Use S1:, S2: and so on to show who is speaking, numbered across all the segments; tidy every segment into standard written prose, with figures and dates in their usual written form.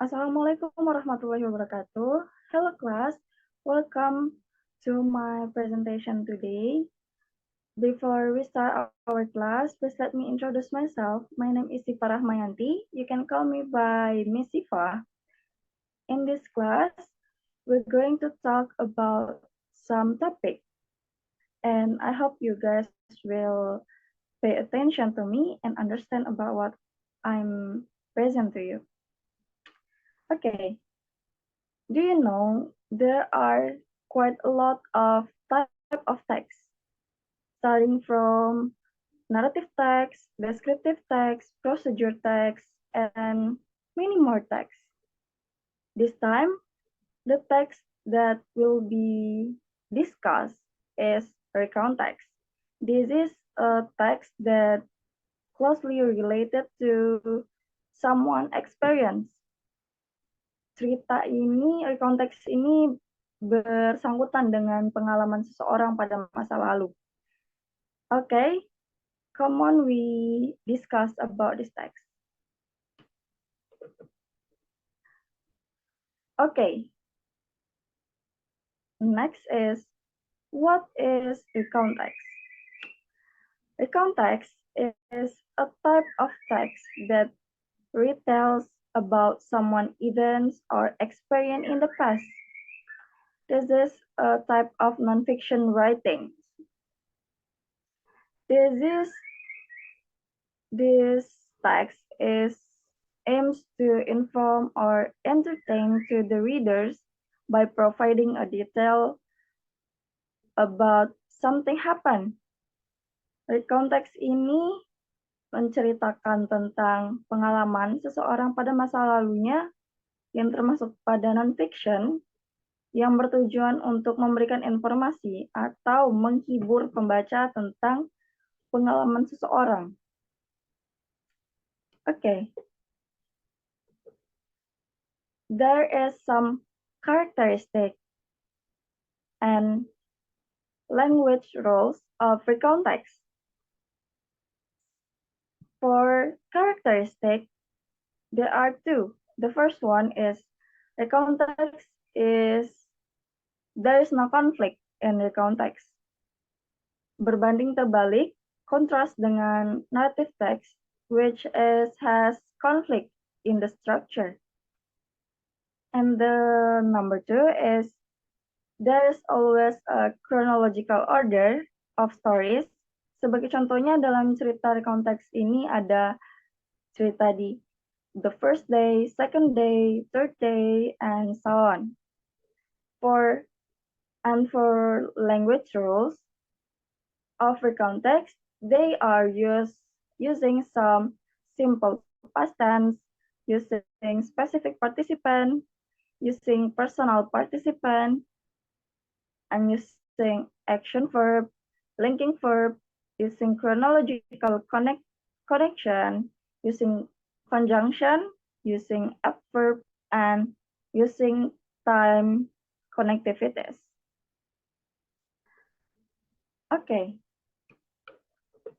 S1: Assalamualaikum warahmatullahi wabarakatuh. Hello class, welcome to my presentation today. Before we start our class, please let me introduce myself. My name is Sifa Rahmayanti. You can call me by Miss Sifa. In this class, we're going to talk about some topic, and I hope you guys will pay attention to me and understand about what I'm present to you. Okay, do you know there are quite a lot of type of text, starting from narrative text, descriptive text, procedure text, and many more text. This time, the text that will be discussed is recount text. This is a text that closely related to someone experience. Cerita ini, konteks ini bersangkutan dengan pengalaman seseorang pada masa lalu. Okay, come on, we discuss about this text. Okay, next is, what is recount text? Recount text is a type of text that retells about someone events or experience in the past. This is a type of nonfiction writing. This text aims to inform or entertain to the readers by providing a detail about something happen. Recount text ini menceritakan tentang pengalaman seseorang pada masa lalunya yang termasuk pada non-fiction yang bertujuan untuk memberikan informasi atau menghibur pembaca tentang pengalaman seseorang. Okay. There is some characteristic and language rules of recount text. For characteristic, there are two. The first one is recount text there is no conflict in recount text. Berbanding terbalik, kontras dengan narrative text, which has conflict in the structure. And the number two is there is always a chronological order of stories. Sebagai contohnya dalam cerita recount text ini ada cerita di the first day, second day, third day, and so on. For language rules of recount text, they are using some simple past tense, using specific participant, using personal participant, and using action verb, linking verb, using chronological connection, using conjunction, using adverb, and using time connectivities. Okay.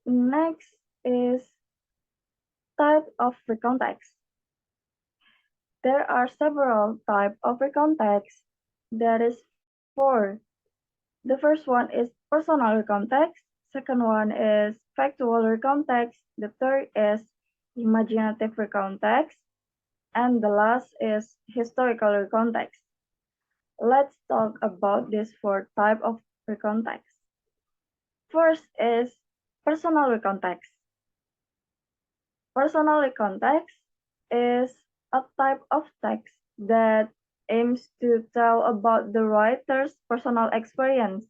S1: Next is type of recount text. There are several types of recount text. There is 4. The first one is personal recount text. Second one is factual recount text. The third is imaginative recount text. And the last is historical recount text. Let's talk about these 4 types of recount text. First is personal recount text. Personal recount text is a type of text that aims to tell about the writer's personal experience,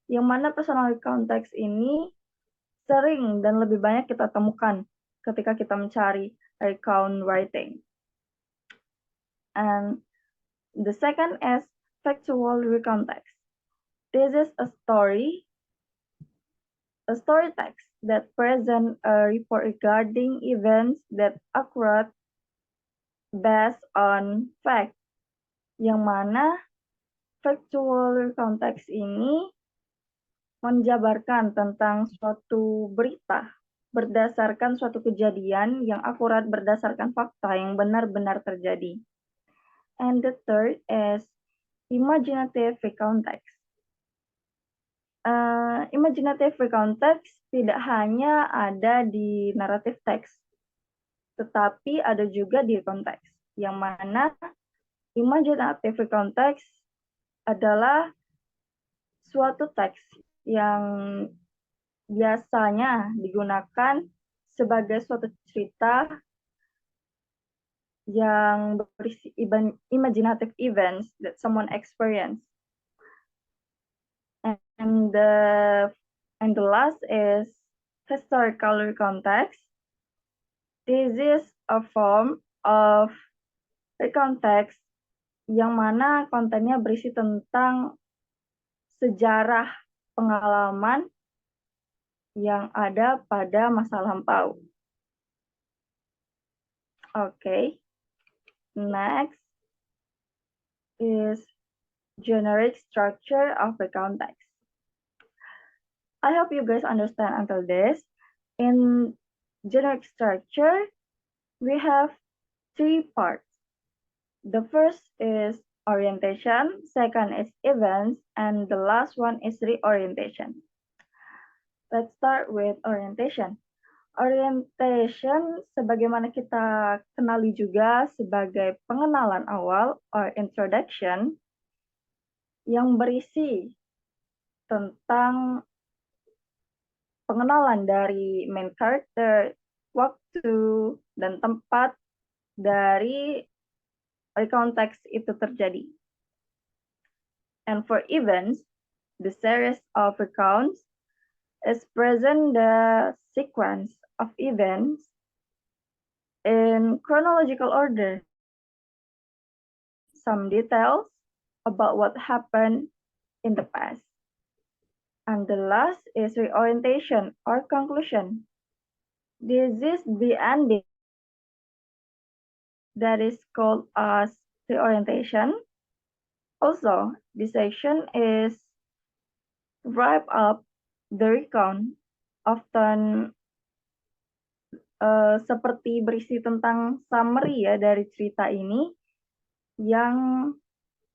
S1: yang mana personal recount text ini sering dan lebih banyak kita temukan ketika kita mencari recount writing. And the second is factual recount text. This is a story text that presents a report regarding events that occurred based on fact, yang mana factual recount text ini menjabarkan tentang suatu berita berdasarkan suatu kejadian yang akurat berdasarkan fakta yang benar-benar terjadi. And the third is imaginative recontext. Imaginative recontext tidak hanya ada di naratif teks, tetapi ada juga di konteks, yang mana imaginative recontext adalah suatu teks yang biasanya digunakan sebagai suatu cerita yang berisi imaginative events that someone experienced. And the last is historical context. This is a form of context yang mana kontennya berisi tentang sejarah pengalaman yang ada pada masa lampau. Okay. Next is generic structure of the context. I hope you guys understand until this. In generic structure, we have 3 parts. The first is orientation, second is events, and the last one is reorientation. Let's start with orientation. Orientation, sebagaimana kita kenali juga sebagai pengenalan awal or introduction, yang berisi tentang pengenalan dari main character, waktu, dan tempat dari konteks itu terjadi. And for events, the series of recounts is present the sequence of events in chronological order. Some details about what happened in the past. And the last is reorientation or conclusion. This is the ending that is called as reorientation. Also, this section is wrap up the recount, often seperti berisi tentang summary ya dari cerita ini yang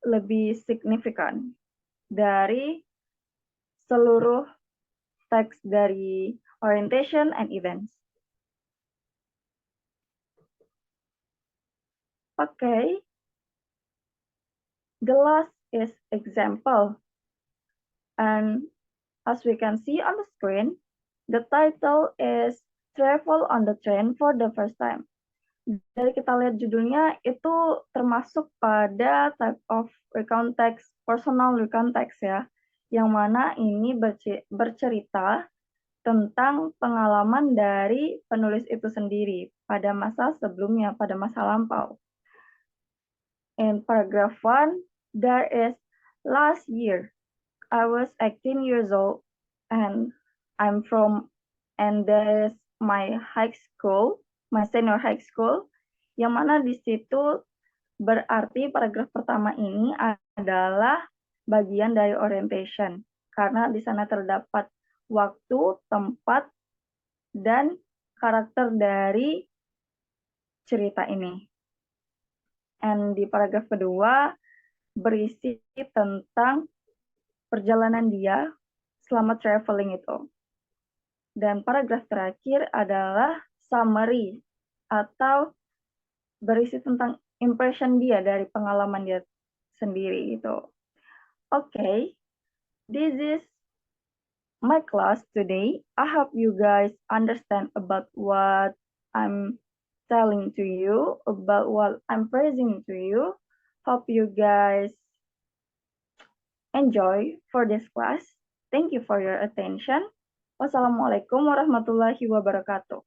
S1: lebih signifikan dari seluruh teks dari orientation and events. Okay. The last is example. And as we can see on the screen, the title is Travel on the Train for the First Time. Dari kita lihat judulnya, itu termasuk pada type of recontext, personal recontext ya, yang mana ini bercerita tentang pengalaman dari penulis itu sendiri pada masa sebelumnya, pada masa lampau. In paragraph 1, there is last year, I was 18 years old and there is my high school, my senior high school, yang mana di situ berarti paragraf pertama ini adalah bagian dari orientation, karena di sana terdapat waktu, tempat, dan karakter dari cerita ini. And di paragraf kedua berisi tentang perjalanan dia selama traveling itu. Dan paragraf terakhir adalah summary atau berisi tentang impression dia dari pengalaman dia sendiri itu. Okay, this is my class today. I hope you guys understand about what I'm telling to you, about what I'm praising to you. Hope you guys enjoy for this class. Thank you for your attention. Wassalamualaikum warahmatullahi wabarakatuh.